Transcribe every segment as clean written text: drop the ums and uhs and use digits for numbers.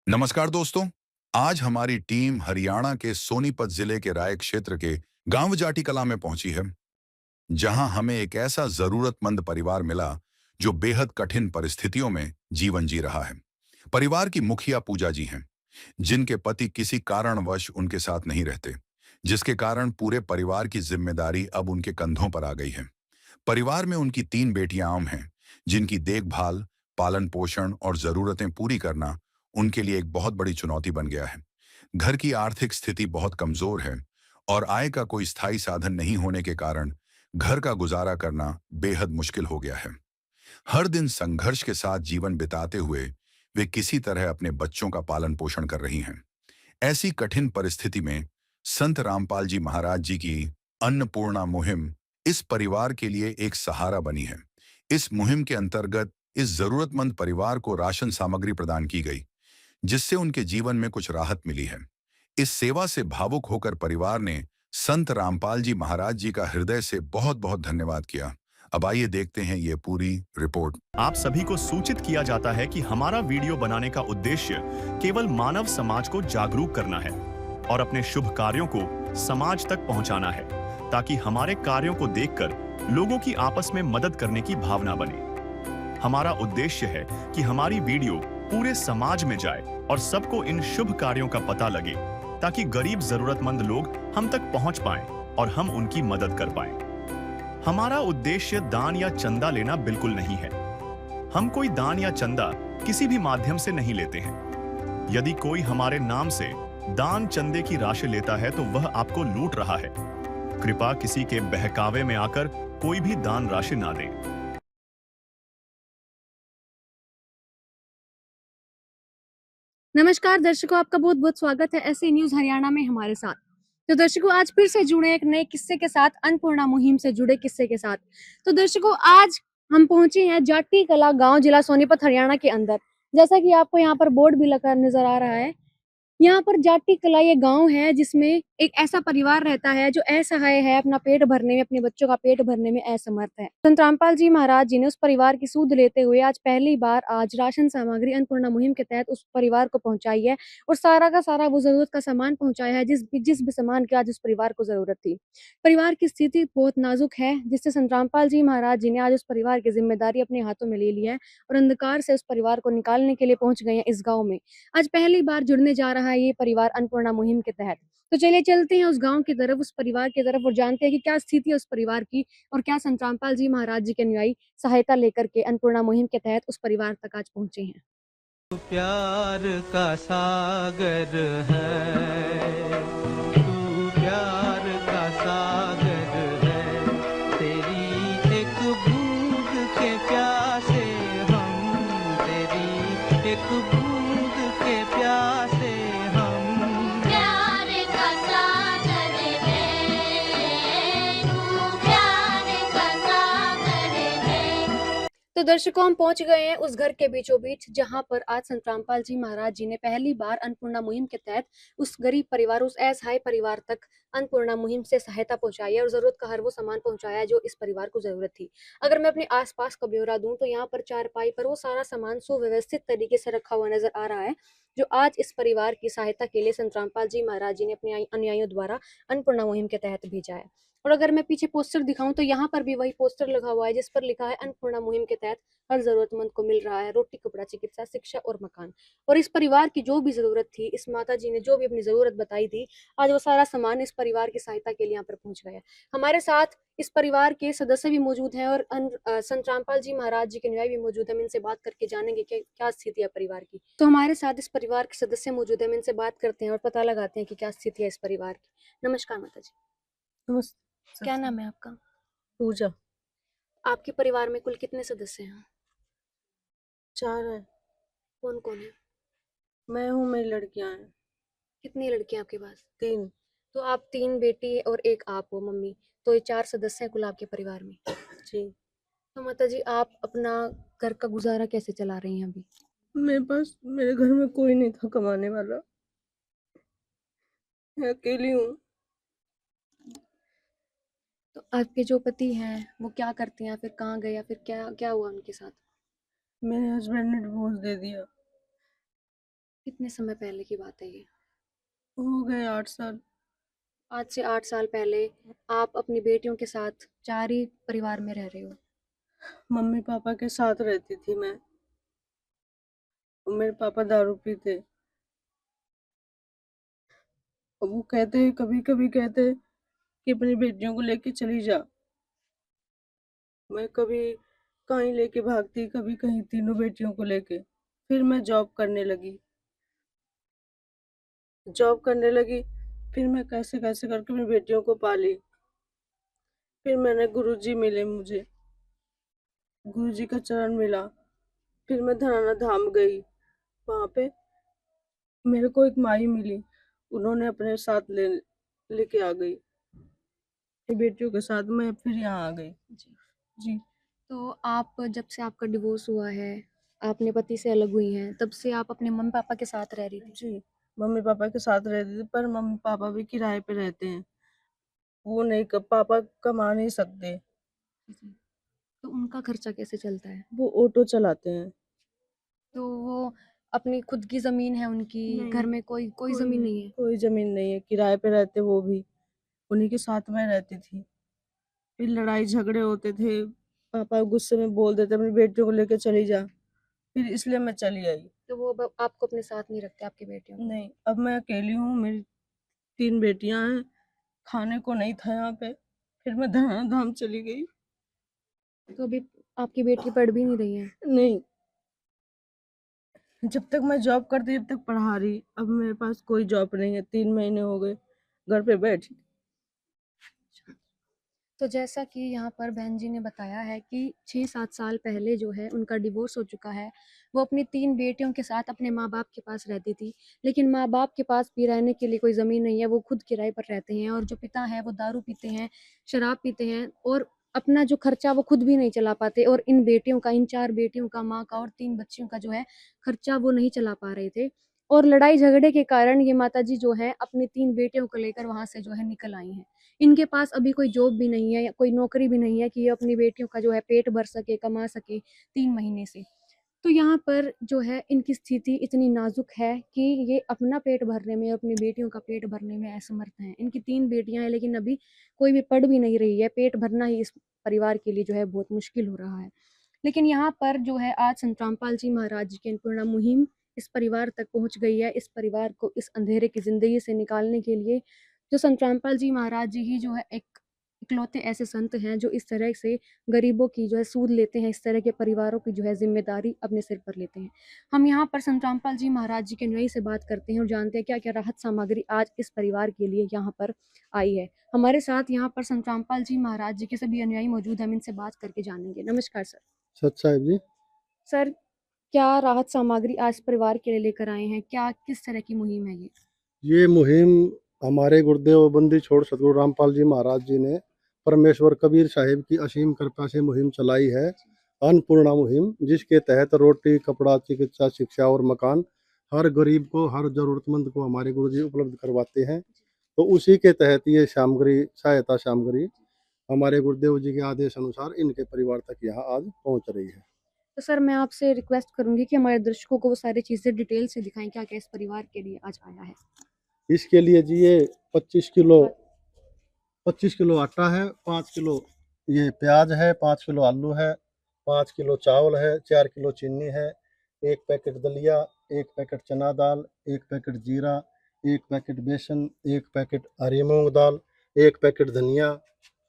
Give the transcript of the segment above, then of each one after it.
नमस्कार दोस्तों। आज हमारी टीम हरियाणा के सोनीपत जिले के राय क्षेत्र के गांव जाटी कला में पहुंची है, जहां हमें एक ऐसा जरूरतमंद परिवार मिला जो बेहद कठिन परिस्थितियों में जीवन जी रहा है। परिवार की मुखिया पूजा जी हैं, जिनके पति किसी कारणवश उनके साथ नहीं रहते, जिसके कारण पूरे परिवार की जिम्मेदारी अब उनके कंधों पर आ गई है। परिवार में उनकी 3 बेटियां आम हैं, जिनकी देखभाल, पालन पोषण और जरूरतें पूरी करना उनके लिए एक बहुत बड़ी चुनौती बन गया है। घर की आर्थिक स्थिति बहुत कमजोर है और आय का कोई स्थायी साधन नहीं होने के कारण घर का गुजारा करना बेहद मुश्किल हो गया है। हर दिन संघर्ष के साथ जीवन बिताते हुए वे किसी तरह अपने बच्चों का पालन पोषण कर रही हैं। ऐसी कठिन परिस्थिति में संत रामपाल जी महाराज जी की अन्नपूर्णा मुहिम इस परिवार के लिए एक सहारा बनी है। इस मुहिम के अंतर्गत इस जरूरतमंद परिवार को राशन सामग्री प्रदान की गई, जिससे उनके जीवन में कुछ राहत मिली है। इस सेवा से भावुक होकर परिवार ने संत रामपाल जी महाराज जी का हृदय से बहुत बहुत धन्यवाद किया। अब आइए देखते हैं ये पूरी रिपोर्ट। आप सभी को सूचित किया जाता है कि हमारा वीडियो बनाने का उद्देश्य केवल मानव समाज को जागरूक करना है और अपने शुभ कार्यों को समाज तक पहुंचाना है, ताकि हमारे कार्यों को देखकर लोगों की आपस में मदद करने की भावना बने। हमारा उद्देश्य है कि हमारी वीडियो पूरे समाज में जाए और सबको इन शुभ कार्यों का पता लगे, ताकि गरीब जरूरतमंद लोग हम तक पहुंच पाएं और हम उनकी मदद कर पाएं। हमारा उद्देश्य दान या चंदा लेना बिल्कुल नहीं है। हम कोई दान या चंदा किसी भी माध्यम से नहीं लेते हैं। यदि कोई हमारे नाम से दान चंदे की राशि लेता है तो वह आपको लूट रहा है। कृपया किसी के बहकावे में आकर कोई भी दान राशि ना दें। नमस्कार दर्शकों, आपका बहुत बहुत स्वागत है ऐसे न्यूज हरियाणा में हमारे साथ। तो दर्शकों, आज फिर से जुड़े एक नए किस्से के साथ, अन्नपूर्णा मुहिम से जुड़े किस्से के साथ। तो दर्शकों, आज हम पहुंचे हैं जाटी कला गांव, जिला सोनीपत, हरियाणा के अंदर। जैसा कि आपको यहाँ पर बोर्ड भी लगा नजर आ रहा है, यहाँ पर जाटी कला ये गांव है जिसमें एक ऐसा परिवार रहता है जो असहाय है, अपना पेट भरने में, अपने बच्चों का पेट भरने में असमर्थ है। संत रामपाल जी महाराज जी ने उस परिवार की सुध लेते हुए आज पहली बार आज राशन सामग्री अन्नपूर्णा मुहिम के तहत उस परिवार को पहुंचाई है और सारा का सारा वो जरूरत का सामान पहुंचाया है, जिस भी सामान की आज उस परिवार को जरूरत थी। परिवार की स्थिति बहुत नाजुक है, जिससे संत रामपाल जी महाराज जी ने आज उस परिवार की जिम्मेदारी अपने हाथों में ले ली है और अंधकार से उस परिवार को निकालने के लिए पहुंच गए हैं इस गाँव में। आज पहली बार जुड़ने जा रहा है ये परिवार अन्नपूर्णा मुहिम के तहत। तो चलिए चलते हैं उस गांव की तरफ, उस परिवार की तरफ और जानते हैं कि क्या स्थिति है उस परिवार की और क्या संत रामपाल जी महाराज जी के अनुयायी सहायता लेकर के अन्नपूर्णा मुहिम के तहत उस परिवार तक आज पहुंचे हैं। प्यार का सागर है, तू प्यार का सागर है, तेरी एक बूंद के प्यासे हम, तेरी एक बूंद के प्यासे हम। प्यार का सागर है, तू प्यार का सागर है। तो दर्शकों, हम पहुंच गए हैं उस घर के बीचों बीच जहां पर आज संत रामपाल जी महाराज जी ने पहली बार अन्नपूर्णा मुहिम के तहत उस गरीब परिवार, उस असहाय परिवार तक अन्नपूर्णा मुहिम से सहायता पहुंचाई है और जरूरत का हर वो सामान पहुंचाया है जो इस परिवार को जरूरत थी। अगर मैं अपने आसपास का ब्यौरा दूं तो यहाँ पर चारपाई पर वो सारा सामान सुव्यवस्थित तरीके से रखा हुआ नजर आ रहा है, जो आज इस परिवार की सहायता के लिए संत रामपाल जी महाराज जी ने अपने अनुयायियों द्वारा अन्नपूर्णा मुहिम के तहत भेजा है। और अगर मैं पीछे पोस्टर दिखाऊं तो यहाँ पर भी वही पोस्टर लगा हुआ है जिस पर लिखा है अन्नपूर्णा मुहिम के तहत हर जरूरतमंद को मिल रहा है रोटी, कपड़ा, चिकित्सा, शिक्षा और मकान। और इस परिवार की जो भी जरूरत थी, इस माता जी ने जो भी अपनी जरूरत बताई थी, आज वो सारा सामान इस परिवार की सहायता के लिए यहाँ पर पहुंच गया है। हमारे साथ इस परिवार के सदस्य भी मौजूद हैं और संत रामपाल जी महाराज जी के अनुयायी भी मौजूद है। हम इनसे बात करके जानेंगे कि क्या स्थिति है परिवार की। तो हमारे साथ इस परिवार के सदस्य मौजूद है, हम इनसे बात करते हैं और पता लगाते हैं कि क्या स्थिति है इस परिवार की। नमस्कार माता जी। नमस्ते। क्या नाम है आपका? पूजा। आपके परिवार में कुल कितने सदस्य हैं? 4 है। कौन कौन है? मैं हूँ, मेरी लड़कियां हैं। कितनी लड़कियां आपके पास? 3। तो आप 3 बेटी और एक आप हो मम्मी, तो ये 4 सदस्य हैं कुल आपके परिवार में। जी। तो माता जी, आप अपना घर का गुजारा कैसे चला रही हैं अभी? मेरे घर में कोई नहीं था कमाने वाला, मैं अकेली हूँ। तो आपके जो पति हैं वो क्या करते हैं, फिर कहाँ गए या फिर क्या क्या हुआ उनके साथ? मेरे हस्बैंड ने डिवोर्स दे दिया। कितने समय पहले की बात है ये? हो गए 8 साल। आज से 8 साल पहले आप अपनी बेटियों के साथ 4 ही परिवार में रह रहे हो। मम्मी पापा के साथ रहती थी मैं। और मेरे पापा दारू पीते। और वो कहते, कभी कभी कहते कि अपनी बेटियों को लेके चली जा। मैं कभी कहीं लेके भागती, कभी कहीं, तीनों बेटियों को लेके। फिर मैं जॉब करने लगी। फिर मैं कैसे कैसे करके अपनी बेटियों को पाली। फिर मैंने गुरुजी मिले मुझे। गुरुजी का चरण मिला। फिर मैं धनाना धाम गई। वहां पे मेरे को एक माई मिली। उन्होंने अपने साथ लेके आ गई। अपनी बेटियों के साथ मैं फिर यहाँ आ गई। जी। जी। तो आप जब से आपका डिवोर्स हुआ है, आपने पति से अलग हुई हैं, तब से आप अपने मम्मी पापा के साथ रह रही थी? जी, मम्मी पापा के साथ रहती थी, पर मम्मी पापा भी किराए पे रहते हैं। वो नहीं, पापा कमा नहीं सकते। जी। तो उनका खर्चा कैसे चलता है? वो ऑटो चलाते हैं। तो वो अपनी खुद की ज़मीन है उनकी, घर नहीं, में कोई ज़मीन नहीं है? कोई जमीन नहीं है, किराए पे रहते वो भी। उन्हीं के साथ मैं रहती थी। फिर लड़ाई झगड़े होते थे। पापा गुस्से में बोल देते अपनी बेटियों को लेके चली जा। फिर इसलिए मैं चली आई। तो वो अब आपको अपने साथ नहीं रखते, आपकी बेटियों को? नहीं, अब मैं अकेली हूँ। मेरी 3 बेटियां हैं। खाने को नहीं था यहाँ पे। फिर मैं धनाना धाम चली गई। तो अभी आपकी बेटी पढ़ भी नहीं रही है? नहीं, जब तक मैं जॉब करती जब तक पढ़ा रही। अब मेरे पास कोई जॉब नहीं है। 3 महीने हो गए घर पे बैठी। तो जैसा कि यहाँ पर बहन जी ने बताया है कि 6-7 साल पहले जो है उनका डिवोर्स हो चुका है। वो अपनी 3 बेटियों के साथ अपने माँ-बाप के पास रहती थी। लेकिन माँ-बाप के पास भी रहने के लिए कोई ज़मीन नहीं है, वो खुद किराए पर रहते हैं और जो पिता हैं वो दारू पीते हैं, शराब पीते हैं और अपना जो खर्चा वो खुद भी नहीं चला पाते और इन बेटियों का, इन 4 बेटियों का, माँ का और 3 बच्चियों का जो है खर्चा वो नहीं चला पा रहे थे। और लड़ाई झगड़े के कारण ये माताजी जो है अपनी 3 बेटियों को लेकर वहाँ से जो है निकल आई हैं। इनके पास अभी कोई जॉब भी नहीं है या कोई नौकरी भी नहीं है कि ये अपनी बेटियों का जो है पेट भर सके, कमा सके 3 महीने से। तो यहाँ पर जो है इनकी स्थिति इतनी नाज़ुक है कि ये अपना पेट भरने में और अपनी बेटियों का पेट भरने में असमर्थ हैं। इनकी 3 बेटियाँ हैं लेकिन अभी कोई भी पढ़ भी नहीं रही है, पेट भरना ही इस परिवार के लिए जो है बहुत मुश्किल हो रहा है। लेकिन यहाँ पर जो है आज संत रामपाल जी महाराज जी की अन्नपूर्णा मुहिम इस परिवार तक पहुँच गई है। इस परिवार को इस अंधेरे की ज़िंदगी से निकालने के लिए जो संत रामपाल जी महाराज जी ही जो है एक इकलौते ऐसे संत हैं जो इस तरह से गरीबों की जो है सूद लेते हैं, इस तरह के परिवारों की जो है ज़िम्मेदारी अपने सिर पर लेते हैं। हम यहाँ पर संत रामपाल जी महाराज जी के अनुयायी से बात करते हैं और जानते हैं क्या-क्या राहत सामग्री आज इस परिवार के लिए यहाँ पर आई है। हमारे साथ यहाँ पर संत रामपाल जी महाराज जी के सभी अनुयायी मौजूद हैं, हम इनसे बात करके जानेंगे। नमस्कार सर। सच साहिब जी। सर, क्या राहत सामग्री आज परिवार के लिए लेकर आए हैं? क्या किस तरह की मुहिम है ये? ये मुहिम हमारे गुरुदेव बंदी छोड़ सतगुरु रामपाल जी महाराज जी ने परमेश्वर कबीर साहिब की असीम कृपा से मुहिम चलाई है, अन्नपूर्णा मुहिम, जिसके तहत रोटी, कपड़ा, चिकित्सा, शिक्षा और मकान हर गरीब को, हर जरूरतमंद को हमारे गुरु जी उपलब्ध करवाते हैं। तो उसी के तहत ये सामग्री, सहायता सामग्री हमारे गुरुदेव जी के आदेश अनुसार इनके परिवार तक यहाँ आज पहुँच रही है। तो सर मैं आपसे रिक्वेस्ट करूँगी कि हमारे दर्शकों को वो सारी चीज़ें डिटेल से दिखाएँ, क्या-क्या इस परिवार के लिए आज आया है? इसके लिए जी ये 25 किलो आटा है, 5 किलो ये प्याज है, 5 किलो आलू है, 5 किलो चावल है, 4 किलो चीनी है, 1 पैकेट दलिया, 1 पैकेट चना दाल, 1 पैकेट जीरा, 1 पैकेट बेसन, 1 पैकेट हरी मूंग दाल, 1 पैकेट धनिया,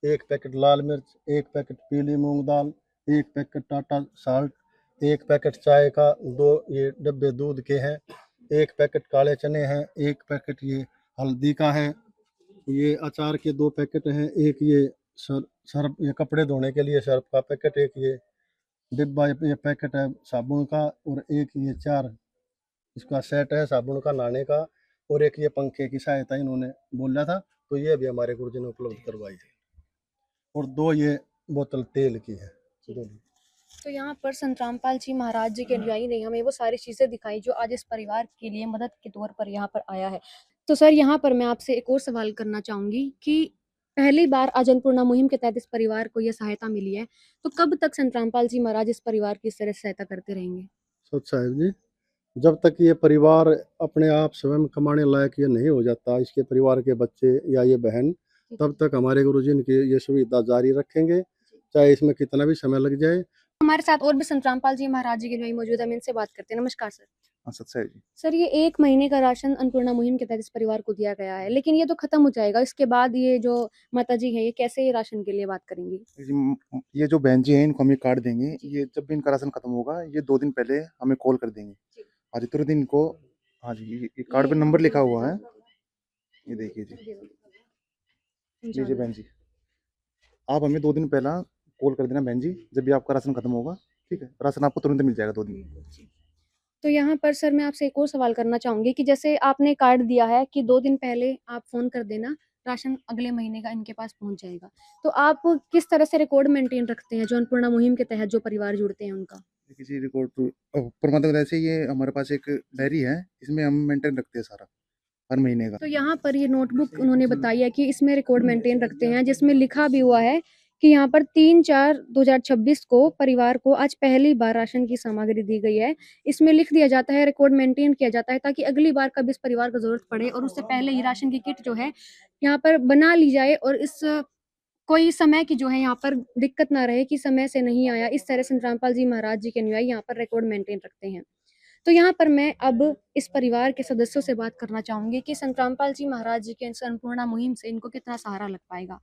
1 पैकेट लाल मिर्च, 1 पैकेट पीली मूंग दाल, 1 पैकेट टाटा साल्ट, 1 पैकेट चाय का, 2 ये डब्बे दूध के हैं, 1 पैकेट काले चने हैं, 1 पैकेट ये हल्दी का है, ये अचार के 2 पैकेट हैं, एक ये सर्फ, ये कपड़े धोने के लिए सर्फ का पैकेट, एक ये डिब्बा, ये पैकेट है साबुन का, और एक ये 4 इसका सेट है साबुन का नहाने का, और एक ये पंखे की सहायता इन्होंने बोला था, तो ये भी हमारे गुरुजी ने उपलब्ध करवाई है, और 2 ये बोतल तेल की है। तो यहाँ पर संत रामपाल जी महाराज जी के अनुयायी ने हमें वो सारी चीज़ें दिखाई जो आज इस परिवार के लिए मदद के तौर पर यहाँ पर आया है। तो सर यहाँ पर मैं आपसे एक और सवाल करना चाहूँगी कि पहली बार आज अन्नपूर्णा मुहिम के तहत इस परिवार को ये सहायता मिली है, तो कब तक संत रामपाल जी महाराज इस परिवार की इस तरह से सहायता करते रहेंगे? सच साहिब जी, जब तक ये परिवार अपने आप स्वयं कमाने लायक ये नहीं हो जाता, इसके परिवार के बच्चे या ये बहन, तब तक हमारे गुरुजी इनकी ये सुविधा जारी रखेंगे, चाहे इसमें कितना भी समय लग जाए। हमारे साथ और भी संत रामपाल जी महाराज जी के भाई मौजूद है, हम इनसे बात करते हैं। नमस्कार सर। सच्चाई जी। सर, ये 1 महीने का राशन अन्नपूर्णा मुहिम के तहत इस परिवार को दिया गया है, लेकिन ये तो खत्म हो जाएगा। इसके बाद ये जो माताजी हैं, ये कैसे ये राशन के लिए बात करेंगी? ये जो बहन जी हैं इनको हम ये कार्ड देंगे, ये जब भी इनका राशन खत्म होगा ये 2 दिन पहले हमें कॉल कर देंगे। जी। आज तुरंत दिन इनको, हाँ जी, ये कार्ड पे नंबर लिखा हुआ है, ये देखिए जी। जी जी बहन जी, आप हमें 2 दिन पहला कॉल कर देना बहन जी, जब भी आपका राशन खत्म होगा, ठीक है? राशन आपको तुरंत मिल जाएगा 2 दिन में। तो यहाँ पर सर मैं आपसे एक और सवाल करना चाहूँगी कि जैसे आपने कार्ड दिया है कि 2 दिन पहले आप फ़ोन कर देना, राशन अगले महीने का इनके पास पहुँच जाएगा। तो आप किस तरह से रिकॉर्ड मेंटेन रखते हैं जो अन्नपूर्णा मुहिम के तहत जो परिवार जुड़ते हैं उनका? देखिए जी, रिकॉर्ड तो परमात्मा दया से ये हमारे पास एक डायरी है, इसमें हम मेंटेन रखते हैं सारा, हर महीने का। तो यहाँ पर ये नोटबुक उन्होंने बताई है कि इसमें रिकॉर्ड मेंटेन रखते हैं, जिसमें लिखा भी हुआ है कि यहाँ पर 3/4/2026 को परिवार को आज पहली बार राशन की सामग्री दी गई है। इसमें लिख दिया जाता है, रिकॉर्ड मेंटेन किया जाता है ताकि अगली बार कभी इस परिवार को ज़रूरत पड़े और उससे पहले ही राशन की किट जो है यहाँ पर बना ली जाए और इस कोई समय की जो है यहाँ पर दिक्कत ना रहे कि समय से नहीं आया। इस तरह संत रामपाल जी महाराज जी के अनुयायी यहाँ पर रिकॉर्ड मेंटेन रखते हैं। तो यहाँ पर मैं अब इस परिवार के सदस्यों से बात करना चाहूँगी कि संत रामपाल जी महाराज जी के इस अन्नपूर्णा मुहिम से इनको कितना सहारा लग पाएगा।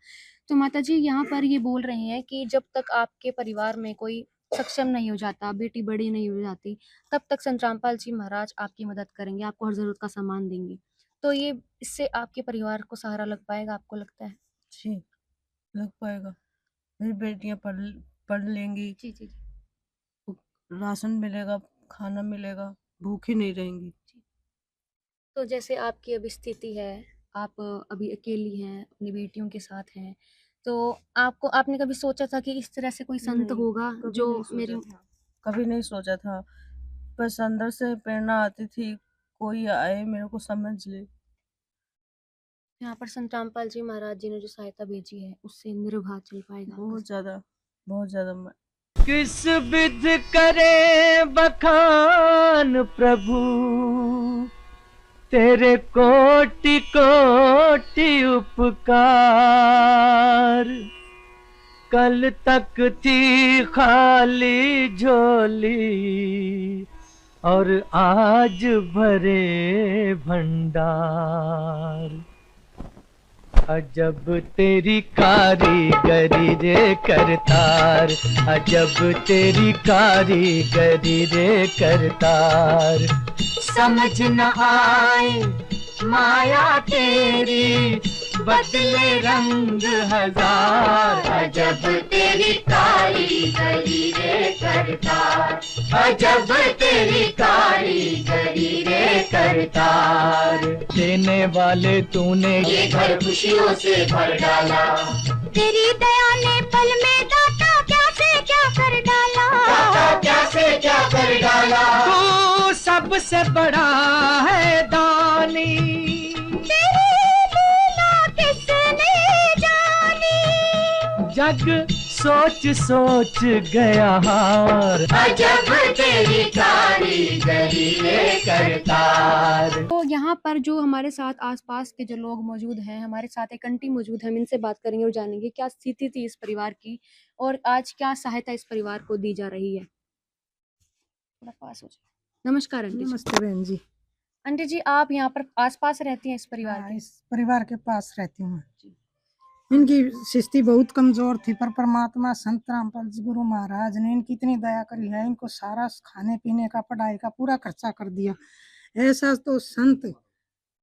तो माताजी यहाँ पर ये बोल रही हैं कि जब तक आपके परिवार में कोई सक्षम नहीं हो जाता, बेटी बड़ी नहीं हो जाती, तब तक संत रामपाल जी महाराज आपकी मदद करेंगे, आपको हर ज़रूरत का सामान देंगे। तो ये इससे आपके परिवार को सहारा लग पाएगा, आपको लगता है? जी, लग पाएगा। मेरी बेटियाँ पढ़ लेंगी, जी, जी, जी। राशन मिलेगा, खाना मिलेगा, भूखी नहीं रहेंगी। तो जैसे आपकी अभी स्थिति है, आप अभी अकेली हैं, अपनी बेटियों के साथ हैं, तो आपने कभी सोचा था कि इस तरह से कोई संत नहीं, होगा कभी जो नहीं सोचा मेरी था। कभी नहीं सोचा था, बस अंदर से प्रेरणा आती थी, कोई आए मेरे को समझ ले। यहाँ पर संत रामपाल जी महाराज जी ने जो सहायता भेजी है, उससे निर्वाह चल पाएगा आपका? बहुत ज़्यादा किस विध करे बखान प्रभु, तेरे कोटि कोटि उपकार। कल तक थी खाली झोली और आज भरे भंडार। अजब तेरी कारीगरी रे करतार, अजब तेरी कारीगरी रे करतार। समझ न आए माया तेरी, बदले रंग हजार। अजब तेरी कारीगरी रे करतार, अजब तेरी कारीगरी रे करतार। देने वाले तूने ये घर खुशियों से भर डाला, तेरी दया ने पल में दाता क्या से क्या कर डाला। दाता क्या से क्या कर डाला। तू सबसे बड़ा है दानी, तेरी लीला किसने जानी। जग सोच सोच गया हार। अजब तेरी कारीगरी रे करतार। तो यहाँ पर जो हमारे साथ आसपास के जो लोग मौजूद हैं, हमारे साथ एक आंटी मौजूद है, हम इनसे बात करेंगे और जानेंगे क्या स्थिति थी इस परिवार की और आज क्या सहायता इस परिवार को दी जा रही है। थोड़ा पास हो जाए। नमस्कार आंटी जी। नमस्ते बहन जी। आंटी जी, आप यहाँ पर आसपास रहती हैं इस परिवार हाँ, के? इस परिवार के पास रहती हूँ। इनकी स्थिति बहुत कमजोर थी, पर परमात्मा संत रामपाल जी गुरु महाराज ने इनकी इतनी दया करी है, इनको सारा खाने पीने का, पढ़ाई का पूरा खर्चा कर दिया। ऐसा तो संत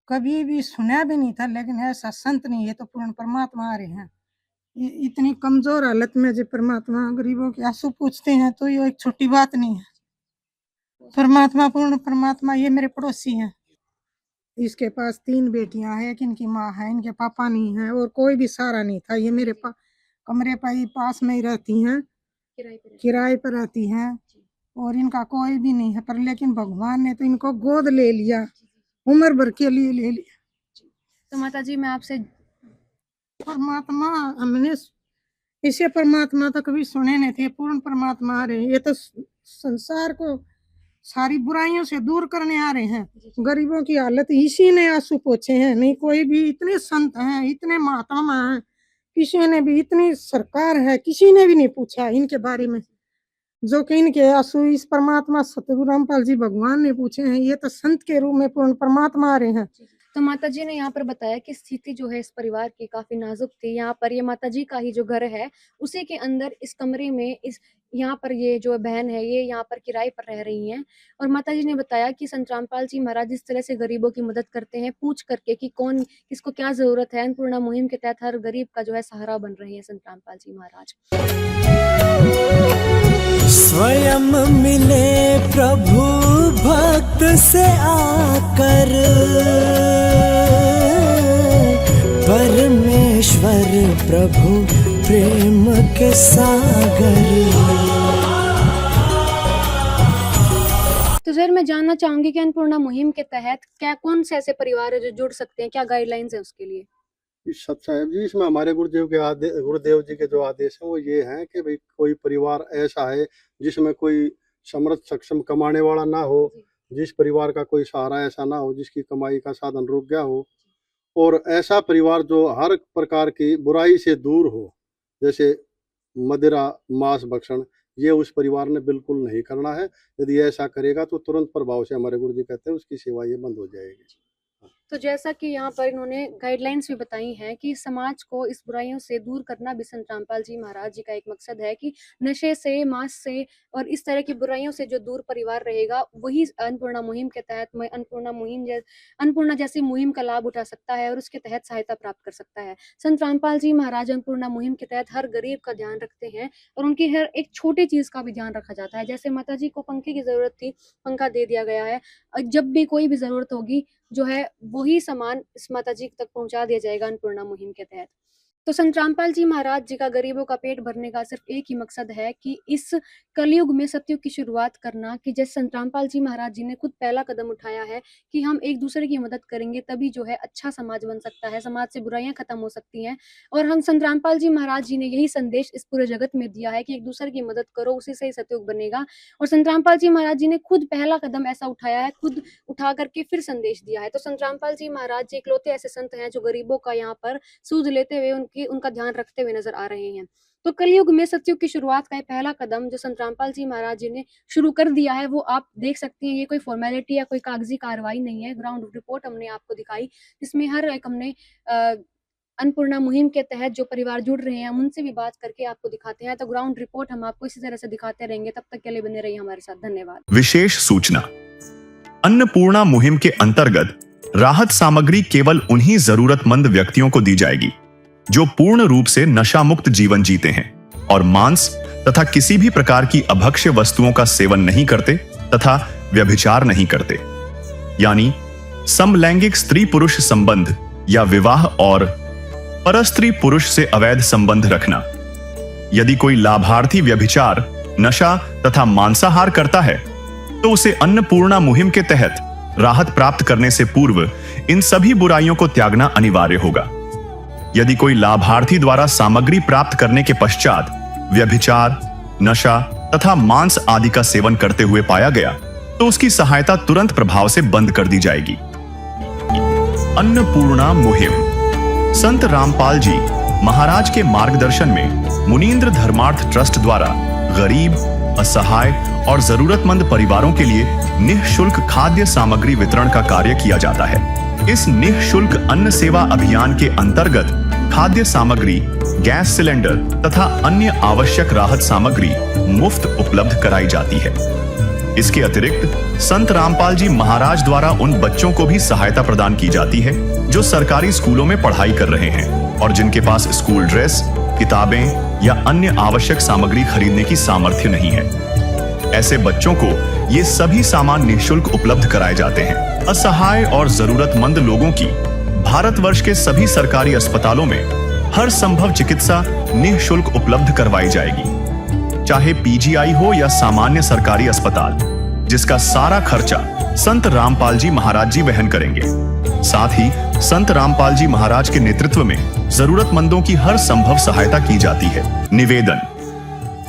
कभी भी सुना भी नहीं था, लेकिन ऐसा संत नहीं, ये तो पूर्ण परमात्मा आ रहे हैं। इतनी कमजोर हालत में जो परमात्मा गरीबों के आंसू पूछते हैं, तो ये एक छोटी बात नहीं है। परमात्मा, पूर्ण परमात्मा। ये मेरे पड़ोसी हैं, इसके पास 3 बेटियां हैं, एक इनकी माँ है, इनके पापा नहीं है और कोई भी सहारा नहीं था। ये मेरे कमरे पास में ही रहती हैं, किराए पर रहती हैं और इनका कोई भी नहीं है, पर लेकिन भगवान ने तो इनको गोद ले लिया, उम्र भर के लिए ले लिया। तो माता जी, मैं आपसे परमात्मा, हमने इसे परमात्मा तो कभी सुने नहीं थे, पूर्ण परमात्मा आ रहे। ये तो संसार को सारी बुराइयों से दूर करने आ रहे हैं। गरीबों की हालत इसी ने आंसू पोछे हैं, नहीं कोई भी। इतने संत हैं, इतने महात्मा हैं, किसी ने भी, इतनी सरकार है, किसी ने भी नहीं पूछा इनके बारे में। जो कि इनके आंसू इस परमात्मा सतगुरु रामपाल जी भगवान ने पूछे हैं। ये तो संत के रूप में पूर्ण परमात्मा आ रहे हैं। तो माता जी ने यहाँ पर बताया कि स्थिति जो है इस परिवार की काफी नाजुक थी। यहाँ पर ये माता जी का ही जो घर है उसी के अंदर इस कमरे में इस यहाँ पर ये जो बहन है ये यहाँ पर किराए पर रह रही हैं। और माता जी ने बताया कि संत रामपाल जी महाराज इस तरह से गरीबों की मदद करते हैं, पूछ करके कि कौन किसको क्या जरूरत है। अन्नपूर्णा मुहिम के तहत हर गरीब का जो है सहारा बन रहे हैं संत रामपाल जी महाराज। स्वयं मिले प्रभु भक्त से आकर, परमेश्वर प्रभु प्रेम के सागर। तो सर मैं जानना चाहूंगी कि अन्नपूर्णा मुहिम के तहत क्या कौन से ऐसे परिवार है जो जुड़ सकते हैं, क्या गाइडलाइंस है उसके लिए? सत साहब जी, इसमें हमारे गुरुदेव जी के जो आदेश हैं वो ये हैं कि भाई कोई परिवार ऐसा है जिसमें कोई समर्थ सक्षम कमाने वाला ना हो, जिस परिवार का कोई सहारा ऐसा ना हो, जिसकी कमाई का साधन रुक गया हो, और ऐसा परिवार जो हर प्रकार की बुराई से दूर हो, जैसे मदिरा मांस भक्षण, ये उस परिवार ने बिल्कुल नहीं करना है। यदि ऐसा करेगा तो तुरंत प्रभाव से हमारे गुरु जी कहते हैं उसकी सेवा ये बंद हो जाएगी। तो जैसा कि यहाँ पर इन्होंने गाइडलाइंस भी बताई हैं कि समाज को इस बुराइयों से दूर करना भी संत रामपाल जी महाराज जी का एक मकसद है कि नशे से, मांस से और इस तरह की बुराइयों से जो दूर परिवार रहेगा वही अन्नपूर्णा मुहिम के तहत अन्नपूर्णा जैसी मुहिम का लाभ उठा सकता है और उसके तहत सहायता प्राप्त कर सकता है। संत रामपाल जी महाराज अन्नपूर्णा मुहिम के तहत हर गरीब का ध्यान रखते हैं और उनकी हर एक छोटी चीज का भी ध्यान रखा जाता है। जैसे माता जी को पंखे की जरूरत थी, पंखा दे दिया गया है। जब भी कोई भी जरूरत होगी जो है वही सामान इस माता जी तक पहुंचा दिया जाएगा अन्नपूर्णा मुहिम के तहत। तो संत रामपाल जी महाराज जी का गरीबों का पेट भरने का सिर्फ एक ही मकसद है कि इस कलयुग में सतयुग की शुरुआत करना, कि जैसे संत रामपाल जी महाराज जी ने खुद पहला कदम उठाया है कि हम एक दूसरे की मदद करेंगे तभी जो है अच्छा समाज बन सकता है, समाज से बुराइयां खत्म हो सकती हैं। और हम संत रामपाल जी महाराज जी ने यही संदेश इस पूरे जगत में दिया है कि एक दूसरे की मदद करो, उसी से ही सतयुग बनेगा। और संत रामपाल जी महाराज जी ने खुद पहला कदम ऐसा उठाया है, खुद उठा करके फिर संदेश दिया है। तो संत रामपाल जी महाराज जी इकलौते ऐसे संत हैं जो गरीबों का यहाँ पर सूझ लेते हुए उनका ध्यान रखते हुए नजर आ रहे हैं। तो कलयुग में सतयुग की शुरुआत का पहला कदम जो संत रामपाल जी महाराज जी ने शुरू कर दिया है वो आप देख सकते हैं। ये कोई फॉर्मेलिटी या कोई कागजी कार्रवाई नहीं है, ग्राउंड रिपोर्ट हमने आपको दिखाई जिसमें हर एक हमने अन्नपूर्णा मुहिम के तहत जो परिवार जुड़ रहे हैं हम उनसे भी बात करके आपको दिखाते हैं। तो ग्राउंड रिपोर्ट हम आपको इसी तरह से दिखाते रहेंगे, तब तक के लिए बने रहिए हमारे साथ। धन्यवाद। विशेष सूचना, अन्नपूर्णा मुहिम के अंतर्गत राहत सामग्री केवल उन्हीं जरूरतमंद व्यक्तियों को दी जाएगी जो पूर्ण रूप से नशा मुक्त जीवन जीते हैं और मांस तथा किसी भी प्रकार की अभक्ष्य वस्तुओं का सेवन नहीं करते तथा व्यभिचार नहीं करते, यानी समलैंगिक स्त्री पुरुष संबंध या विवाह और परस्त्री पुरुष से अवैध संबंध रखना। यदि कोई लाभार्थी व्यभिचार, नशा तथा मांसाहार करता है तो उसे अन्नपूर्णा मुहिम के तहत राहत प्राप्त करने से पूर्व इन सभी बुराइयों को त्यागना अनिवार्य होगा। यदि कोई लाभार्थी द्वारा सामग्री प्राप्त करने के पश्चात व्यभिचार, नशा तथा मांस आदि का सेवन करते हुए पाया गया तो उसकी सहायता तुरंत प्रभाव से बंद कर दी जाएगी। अन्नपूर्णा मुहिम संत रामपाल जी महाराज के मार्गदर्शन में मुनीन्द्र धर्मार्थ ट्रस्ट द्वारा गरीब, असहाय और जरूरतमंद परिवारों के लिए निःशुल्क खाद्य सामग्री वितरण का कार्य किया जाता है। इस निःशुल्क अन्न सेवा अभियान के अंतर्गत खाद्य सामग्री, गैस सिलेंडर तथा अन्य आवश्यक राहत सामग्री मुफ्त उपलब्ध कराई जाती है। इसके अतिरिक्त संत रामपाल जी महाराज द्वारा उन बच्चों को भी सहायता प्रदान की जाती है जो सरकारी स्कूलों में पढ़ाई कर रहे हैं और जिनके पास स्कूल ड्रेस, किताबें या अन्य आवश्यक सामग्री खरीदने की सामर्थ्य नहीं है। ऐसे बच्चों को ये सभी सामान निःशुल्क उपलब्ध कराए जाते हैं। असहाय और जरूरतमंद लोगों की भारतवर्ष के सभी सरकारी अस्पतालों में हर संभव चिकित्सा निःशुल्क उपलब्ध करवाई जाएगी, चाहे पीजीआई हो या सामान्य सरकारी अस्पताल, जिसका सारा खर्चा संत रामपाल जी महाराज जी वहन करेंगे। साथ ही संत रामपाल जी महाराज के नेतृत्व में जरूरतमंदों की हर संभव सहायता की जाती है। निवेदन,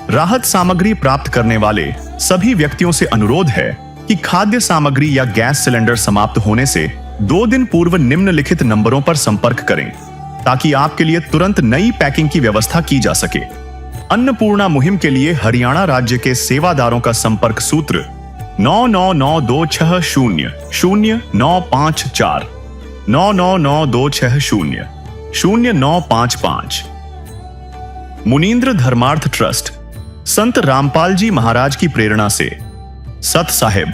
राहत सामग्री प्राप्त करने वाले सभी व्यक्तियों से अनुरोध है कि खाद्य सामग्री या गैस सिलेंडर समाप्त होने से 2 दिन पूर्व निम्नलिखित नंबरों पर संपर्क करें ताकि आपके लिए तुरंत नई पैकिंग की व्यवस्था की जा सके। अन्नपूर्णा मुहिम के लिए हरियाणा राज्य के सेवादारों का संपर्क सूत्र 9992600954 9992600955। मुनींद्र धर्मार्थ ट्रस्ट संत रामपाल जी महाराज की प्रेरणा से सत साहिब